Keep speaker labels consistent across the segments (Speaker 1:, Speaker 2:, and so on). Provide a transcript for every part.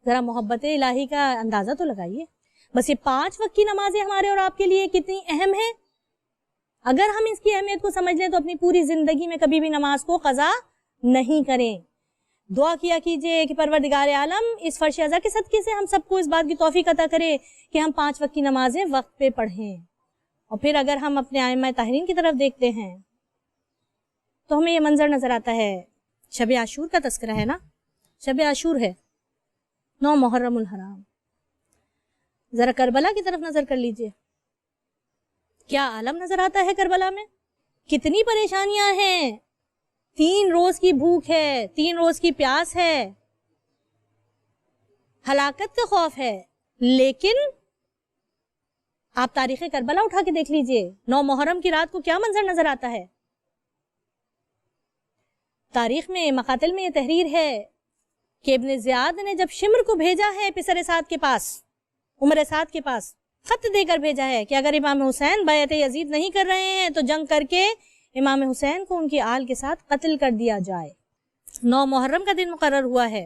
Speaker 1: ذرا محبت الہی کا اندازہ تو لگائیے. بس یہ 5 وقت کی نمازیں ہمارے اور آپ کے لیے کتنی اہم ہیں. اگر ہم اس کی اہمیت کو سمجھ لیں تو اپنی پوری زندگی میں کبھی بھی نماز کو قضا نہیں کریں. دعا کیا کیجئے کہ پروردگار عالم اس فرش ازا کے صدقے سے ہم سب کو اس بات کی توفیق عطا کرے کہ ہم 5 وقت کی نمازیں وقت پہ پڑھیں. اور پھر اگر ہم اپنے ائمہ طاہرین کی طرف دیکھتے ہیں تو ہمیں یہ منظر نظر آتا ہے. شب عاشور کا تذکرہ ہے نا, شب عاشور ہے 9 محرم الحرام. ذرا کربلا کی طرف نظر کر لیجئے, کیا عالم نظر آتا ہے کربلا میں. کتنی پریشانیاں ہیں, 3 روز کی بھوک ہے, 3 روز کی پیاس ہے, ہلاکت کا خوف ہے. لیکن آپ تاریخ کربلا اٹھا کے دیکھ لیجئے, 9 محرم کی رات کو کیا منظر نظر آتا ہے. تاریخ میں مقاتل میں یہ تحریر ہے کہ ابن زیاد نے جب شمر کو بھیجا ہے پسر سعد کے پاس, عمر سعد کے پاس خط دے کر بھیجا ہے کہ اگر امام حسین بیعت یزید نہیں کر رہے ہیں تو جنگ کر کے امام حسین کو ان کی آل کے ساتھ قتل کر دیا جائے. 9 محرم کا دن مقرر ہوا ہے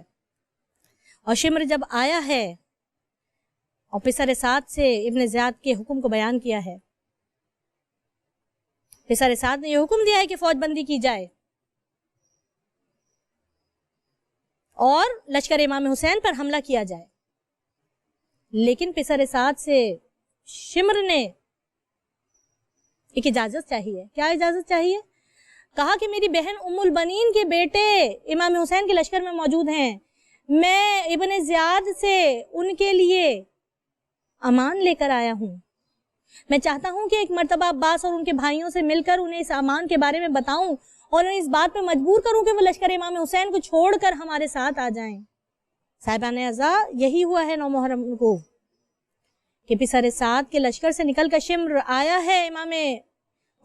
Speaker 1: اور شمر جب آیا ہے اور پسر سعد سے ابن زیاد کے حکم کو بیان کیا ہے. پسر سعد نے یہ حکم دیا ہے کہ فوج بندی کی جائے اور لشکر امام حسین پر حملہ کیا جائے. لیکن پسر سعد سے شمر نے ایک اجازت چاہیے. کیا اجازت چاہیے؟ کہا کہ میری بہن ام البنین کے بیٹے امام حسین کے لشکر میں موجود ہیں, میں ابن زیاد سے ان کے لیے امان لے کر آیا ہوں. میں چاہتا ہوں کہ ایک مرتبہ عباس اور ان کے بھائیوں سے مل کر انہیں اس امان کے بارے میں بتاؤں اور انہیں اس بات پہ مجبور کروں کہ وہ لشکر امام حسین کو چھوڑ کر ہمارے ساتھ آ جائیں. صاحبان اعزا, یہی ہوا ہے 9 محرم کو کہ پسر سعد کے لشکر سے نکل کر شمر آیا ہے امام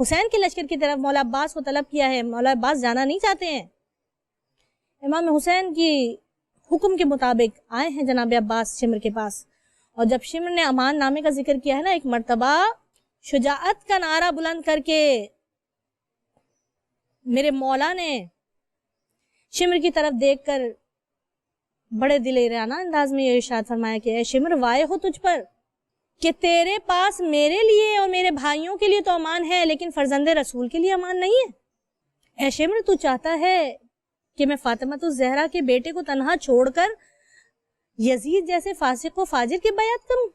Speaker 1: حسین کے لشکر کی طرف. مولا عباس کو طلب کیا ہے, مولا عباس جانا نہیں چاہتے ہیں. امام حسین کی حکم کے مطابق آئے ہیں جناب عباس شمر کے پاس, اور جب شمر نے امان نامے کا ذکر کیا ہے نا, ایک مرتبہ شجاعت کا نعرہ بلند کر کے میرے مولا نے شمر کی طرف دیکھ کر بڑے دلیرانہ انداز میں یہ ارشاد فرمایا کہ اے شمر, وائے ہو تجھ پر کہ تیرے پاس میرے لیے اور میرے بھائیوں کے لیے تو امان ہے, لیکن فرزند رسول کے لیے امان نہیں ہے. اے شمر, تو چاہتا ہے کہ میں فاطمۃ الزہرا کے بیٹے کو تنہا چھوڑ کر یزید جیسے فاسق و فاجر کی بیعت کروں.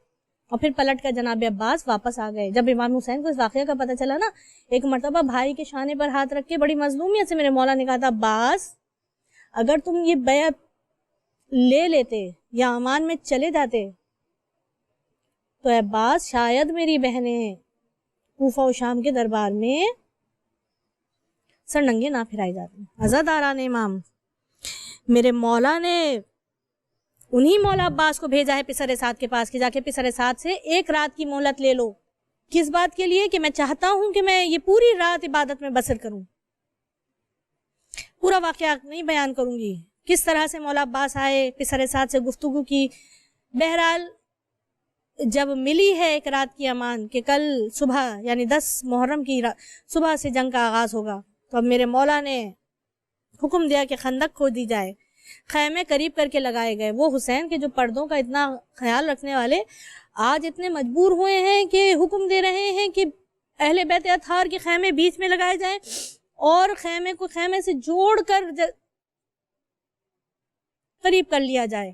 Speaker 1: اور پھر پلٹ کر جناب عباس واپس آ گئے. جب امام حسین کو اس واقعہ کا پتہ چلا نا, ایک مرتبہ بھائی کے شانے پر ہاتھ رکھ کے بڑی مظلومیت سے میرے مولا نے کہا تھا, عباس اگر تم یہ بیعت لے لیتے یا امان میں چلے جاتے تو عباس شاید میری بہنیں کوفہ و شام کے دربار میں سر ننگے نہ پھرائی جاتی. عزاداران امام, میرے مولا نے انہی مولا عباس کو بھیجا ہے پسر سعد کے پاس کہ جا کے پسر سعد سے 1 رات کی مہلت لے لو. کس بات کے لیے؟ کہ میں چاہتا ہوں کہ میں یہ پوری رات عبادت میں بسر کروں. پورا واقعہ نہیں بیان کروں گی کس طرح سے مولا عباس آئے, پسر سعد سے گفتگو کی. بہرحال جب ملی ہے 1 رات کی امان کہ کل صبح یعنی 10 محرم کی صبح سے جنگ کا آغاز ہوگا, تو اب میرے مولا نے حکم دیا کہ خندق کھود دی جائے. خیمے قریب کر کے لگائے گئے. وہ حسین کے جو پردوں کا اتنا خیال رکھنے والے آج اتنے مجبور ہوئے ہیں کہ حکم دے رہے ہیں کہ اہل بیت اطہار کے خیمے بیچ میں لگائے جائیں اور خیمے کو خیمے سے جوڑ کر قریب کر لیا جائے.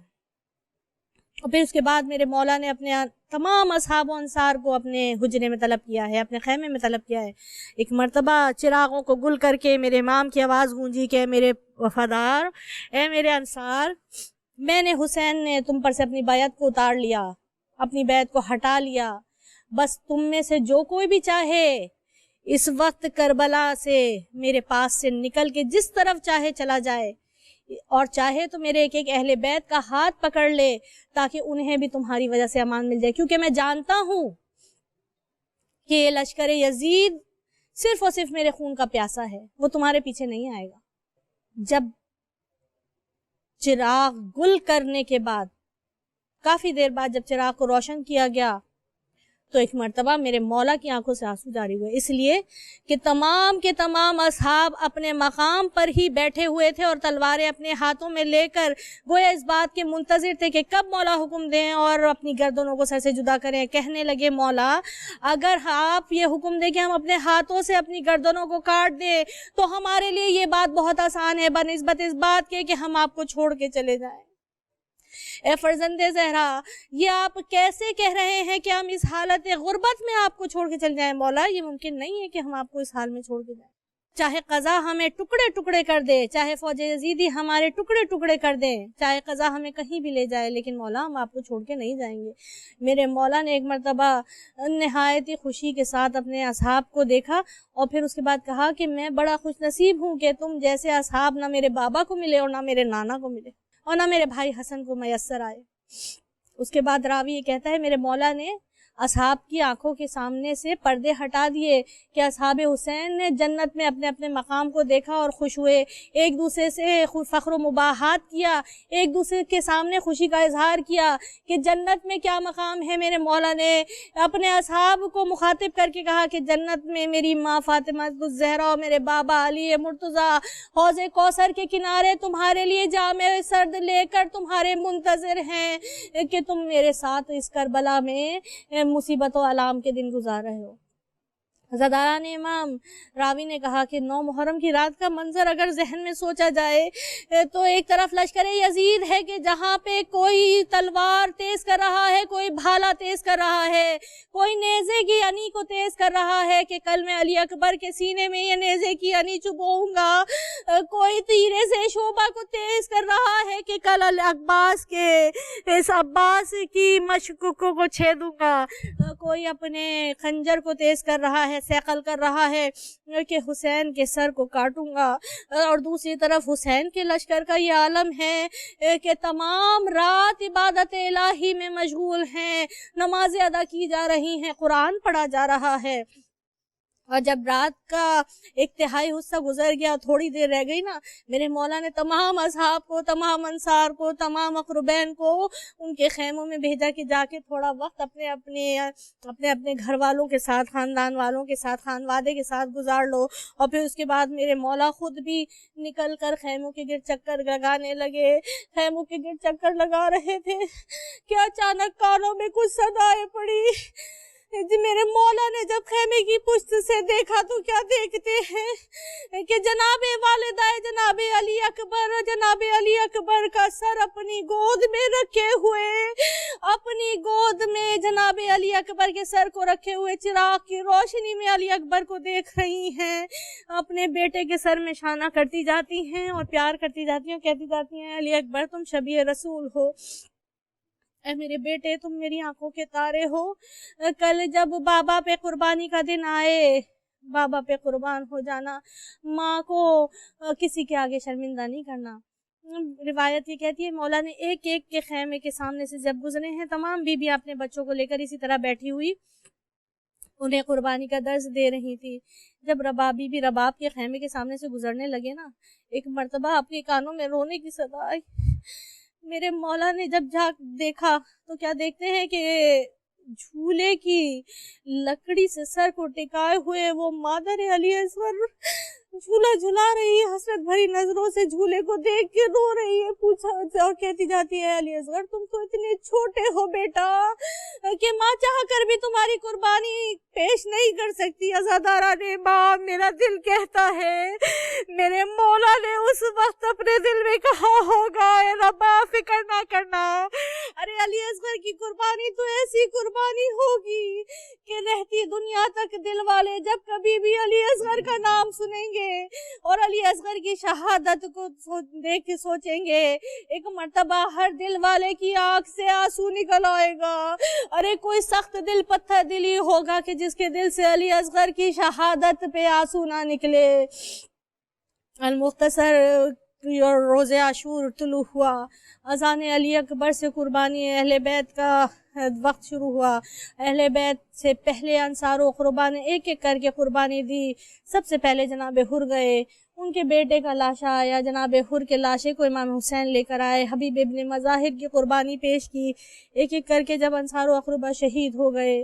Speaker 1: اور پھر اس کے بعد میرے مولا نے اپنے تمام اصحاب و انصار کو اپنے حجرے میں طلب کیا ہے, اپنے خیمے میں طلب کیا ہے. ایک مرتبہ چراغوں کو گل کر کے میرے امام کی آواز گونجی کہ اے میرے وفادار, اے میرے انصار, میں نے حسین نے تم پر سے اپنی بیعت کو اتار لیا, اپنی بیعت کو ہٹا لیا. بس تم میں سے جو کوئی بھی چاہے اس وقت کربلا سے میرے پاس سے نکل کے جس طرف چاہے چلا جائے, اور چاہے تو میرے ایک ایک اہل بیت کا ہاتھ پکڑ لے تاکہ انہیں بھی تمہاری وجہ سے امان مل جائے. کیونکہ میں جانتا ہوں کہ یہ لشکر یزید صرف اور صرف میرے خون کا پیاسا ہے, وہ تمہارے پیچھے نہیں آئے گا. جب چراغ گل کرنے کے بعد کافی دیر بعد جب چراغ کو روشن کیا گیا تو ایک مرتبہ میرے مولا کی آنکھوں سے آنسو جاری ہوئے، اس لیے کہ تمام کے تمام اصحاب اپنے مقام پر ہی بیٹھے ہوئے تھے اور تلواریں اپنے ہاتھوں میں لے کر گویا اس بات کے منتظر تھے کہ کب مولا حکم دیں اور اپنی گردنوں کو سر سے جدا کریں۔ کہنے لگے مولا اگر آپ یہ حکم دیں کہ ہم اپنے ہاتھوں سے اپنی گردنوں کو کاٹ دیں تو ہمارے لیے یہ بات بہت آسان ہے بنسبت اس بات کے کہ ہم آپ کو چھوڑ کے چلے جائیں۔ اے فرزند زہرا، یہ آپ کیسے کہہ رہے ہیں کہ ہم اس حالت غربت میں آپ کو چھوڑ کے چل جائیں؟ مولا یہ ممکن نہیں ہے کہ ہم آپ کو اس حال میں چھوڑ کے جائیں، چاہے قضا ہمیں ٹکڑے ٹکڑے کر دے، چاہے فوج یزیدی ہمارے ٹکڑے ٹکڑے کر دیں، چاہے قضا ہمیں کہیں بھی لے جائے، لیکن مولا ہم آپ کو چھوڑ کے نہیں جائیں گے۔ میرے مولا نے ایک مرتبہ نہایت ہی خوشی کے ساتھ اپنے اصحاب کو دیکھا اور پھر اس کے بعد کہا کہ میں بڑا خوش نصیب ہوں کہ تم جیسے اصحاب نہ میرے بابا کو ملے اور نہ میرے نانا کو ملے اور نہ میرے بھائی حسن کو میسر آئے۔ اس کے بعد راوی یہ کہتا ہے میرے مولا نے اصحاب کی آنکھوں کے سامنے سے پردے ہٹا دیے کہ اصحاب حسین نے جنت میں اپنے اپنے مقام کو دیکھا اور خوش ہوئے، ایک دوسرے سے فخر و مباحات کیا، ایک دوسرے کے سامنے خوشی کا اظہار کیا کہ جنت میں کیا مقام ہے۔ میرے مولا نے اپنے اصحاب کو مخاطب کر کے کہا کہ جنت میں میری ماں فاطمہ الزہرا اور میرے بابا علی مرتضیٰ حوض کوثر کے کنارے تمہارے لیے جام سرد لے کر تمہارے منتظر ہیں کہ تم میرے ساتھ اس کربلا میں مصیبت و علام کے دن گزار رہے ہو۔ زداران امام راوی نے کہا کہ 9 محرم کی رات کا منظر اگر ذہن میں سوچا جائے تو ایک طرف لشکر یزید ہے کہ جہاں پہ کوئی تلوار تیز کر رہا ہے، کوئی بھالا تیز کر رہا ہے، کوئی نیزے کی انی کو تیز کر رہا ہے کہ کل میں علی اکبر کے سینے میں یہ نیزے کی انی چبھوں گا، کوئی تیرے سے شعبہ کو تیز کر رہا ہے کہ کل عباس کے اس عباس کی مشکوکوں کو چھیدوں گا، کوئی اپنے خنجر کو تیز کر رہا ہے، سیقل کر رہا ہے کہ حسین کے سر کو کاٹوں گا، اور دوسری طرف حسین کے لشکر کا یہ عالم ہے کہ تمام رات عبادت الہی میں مشغول ہیں، نمازیں ادا کی جا رہی ہیں، قرآن پڑھا جا رہا ہے۔ اور جب رات کا ایک تہائی حصہ گزر گیا، تھوڑی دیر رہ گئی نا، میرے مولا نے تمام اصحاب کو، تمام انصار کو، تمام اقربین کو ان کے خیموں میں بھیجا کہ جا کے تھوڑا وقت اپنے اپنے گھر والوں کے ساتھ، خاندان والوں کے ساتھ، خانوادے کے ساتھ گزار لو۔ اور پھر اس کے بعد میرے مولا خود بھی نکل کر خیموں کے گرد چکر لگانے لگے، خیموں کے گرد چکر لگا رہے تھے کہ اچانک کانوں میں کچھ صدائیں پڑی۔ میرے مولا نے جب خیمے کی پشت سے دیکھا تو کیا دیکھتے ہیں کہ جناب والدہ جناب علی اکبر کا سر اپنی گود میں رکھے ہوئے، اپنی گود میں جناب علی اکبر کے سر کو رکھے ہوئے چراغ کی روشنی میں علی اکبر کو دیکھ رہی ہیں، اپنے بیٹے کے سر میں شانہ کرتی جاتی ہیں اور پیار کرتی جاتی ہیں، کہتی جاتی ہیں علی اکبر تم شبیہ رسول ہو، اے میرے بیٹے تم میری آنکھوں کے تارے ہو، کل جب بابا پہ قربانی کا دن آئے، بابا پہ قربان ہو جانا، ماں کو کسی کے آگے شرمندہ نہیں کرنا۔ روایت یہ کہتی ہے مولا نے ایک ایک کے خیمے کے سامنے سے جب گزرے ہیں، تمام بیویاں اپنے بچوں کو لے کر اسی طرح بیٹھی ہوئی انہیں قربانی کا درس دے رہی تھی۔ جب ربابی بھی رباب کے خیمے کے سامنے سے گزرنے لگے نا، ایک مرتبہ اپنے کانوں میں رونے کی صدا آئی۔ میرے مولا نے جب جا دیکھا تو کیا دیکھتے ہیں کہ جھولے کی لکڑی سے سر کو ٹکائے ہوئے وہ مادر علی اصغر جھولا جھلا رہی ہے، حسرت بھری نظروں سے جھولے کو دیکھ کے رو رہی ہے، پوچھا اور کہتی جاتی ہے علی اصغر تم تو اتنے چھوٹے ہو بیٹا کہ ماں چاہ کر بھی تمہاری قربانی پیش نہیں کر سکتی۔ عزاداران امام میرا دل کہتا ہے میرے مولا نے اس وقت اپنے دل میں کہا ہوگا اے ربا فکر نہ کرنا، ارے علی اصغر کی قربانی تو ایسی قربانی ہوگی کہ رہتی دنیا تک دل والے جب کبھی بھی علی اصغر کا نام سنیں گے اور علی اصغر کی شہادت کو دیکھ کے سوچیں گے، ایک مرتبہ ہر دل والے کی آنکھ سے آنسو نکل آئے گا۔ ارے کوئی سخت دل پتھر دلی ہوگا کہ جس کے دل سے علی اصغر کی شہادت پہ آنسو نہ نکلے۔ المختصر روز عاشور طلوع ہوا، اذان علی اکبر سے قربانی اہل بیت کا وقت شروع ہوا۔ اہل بیت سے پہلے انصار و اقربا نے ایک ایک کر کے قربانی دی۔ سب سے پہلے جناب حر گئے، ان کے بیٹے کا لاشا آیا، جناب حر کے لاشے کو امام حسین لے کر آئے، حبیب ابن مظاہر کی قربانی پیش کی۔ ایک ایک کر کے جب انصار و اقربا شہید ہو گئے،